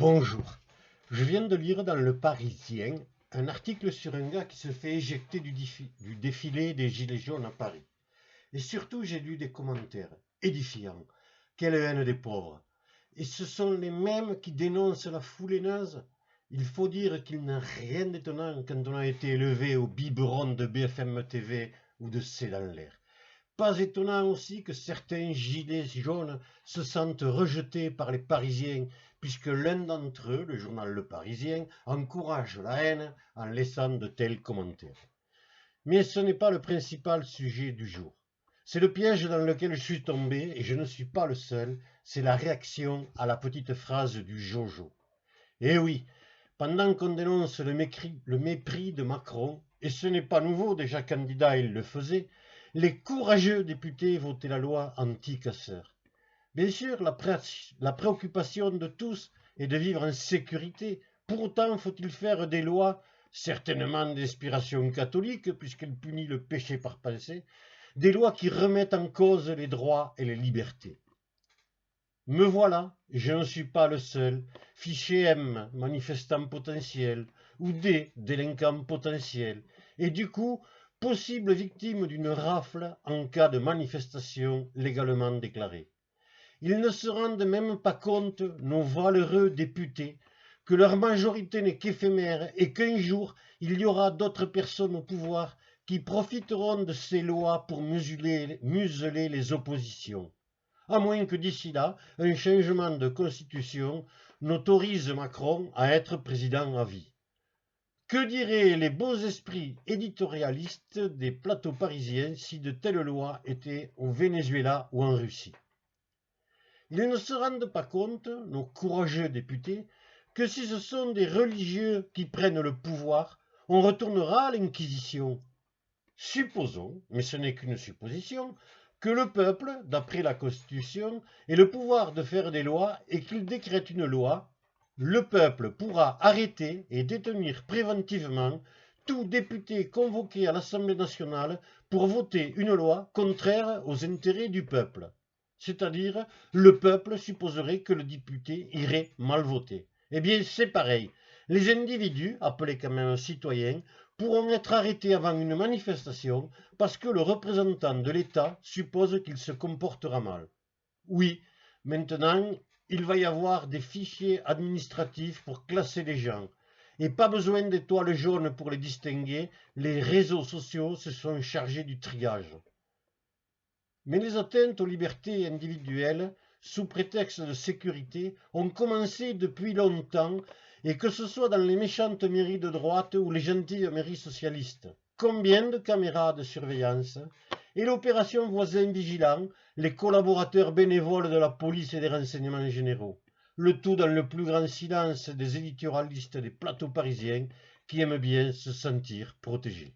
Bonjour, je viens de lire dans Le Parisien un article sur un gars qui se fait éjecter du défilé des Gilets jaunes à Paris. Et surtout, j'ai lu des commentaires édifiants. Quelle haine des pauvres. Et ce sont les mêmes qui dénoncent la foule haineuse. Il faut dire qu'il n'a rien d'étonnant quand on a été élevé au biberon de BFM TV ou de C'est dans l'air. Pas étonnant aussi que certains gilets jaunes se sentent rejetés par les Parisiens, puisque l'un d'entre eux, le journal Le Parisien, encourage la haine en laissant de tels commentaires. Mais ce n'est pas le principal sujet du jour. C'est le piège dans lequel je suis tombé, et je ne suis pas le seul, c'est la réaction à la petite phrase du Jojo. Eh oui, pendant qu'on dénonce le mépris de Macron, et ce n'est pas nouveau, déjà candidat il le faisait, les courageux députés votaient la loi anti-casseurs. Bien sûr, la préoccupation de tous est de vivre en sécurité. Pour autant, faut-il faire des lois, certainement d'inspiration catholique, puisqu'elles punissent le péché par pensée, des lois qui remettent en cause les droits et les libertés. Me voilà, je ne suis pas le seul, fiché M, manifestant potentiel, ou D, délinquant potentiel, et du coup, possible victime d'une rafle en cas de manifestation légalement déclarée. Ils ne se rendent même pas compte, nos valeureux députés, que leur majorité n'est qu'éphémère et qu'un jour, il y aura d'autres personnes au pouvoir qui profiteront de ces lois pour museler les oppositions. À moins que d'ici là, un changement de constitution n'autorise Macron à être président à vie. Que diraient les beaux esprits éditorialistes des plateaux parisiens si de telles lois étaient au Venezuela ou en Russie? Ils ne se rendent pas compte, nos courageux députés, que si ce sont des religieux qui prennent le pouvoir, on retournera à l'Inquisition. Supposons, mais ce n'est qu'une supposition, que le peuple, d'après la Constitution, ait le pouvoir de faire des lois et qu'il décrète une loi. Le peuple pourra arrêter et détenir préventivement tout député convoqué à l'Assemblée nationale pour voter une loi contraire aux intérêts du peuple. C'est-à-dire, le peuple supposerait que le député irait mal voter. Eh bien, c'est pareil. Les individus, appelés quand même citoyens, pourront être arrêtés avant une manifestation parce que le représentant de l'État suppose qu'il se comportera mal. Oui, maintenant, il va y avoir des fichiers administratifs pour classer les gens. Et pas besoin d'étoiles jaunes pour les distinguer, les réseaux sociaux se sont chargés du triage. Mais les atteintes aux libertés individuelles, sous prétexte de sécurité, ont commencé depuis longtemps, et que ce soit dans les méchantes mairies de droite ou les gentilles mairies socialistes. Combien de caméras de surveillance? Et l'opération Voisin Vigilant, les collaborateurs bénévoles de la police et des renseignements généraux. Le tout dans le plus grand silence des éditorialistes des plateaux parisiens qui aiment bien se sentir protégés.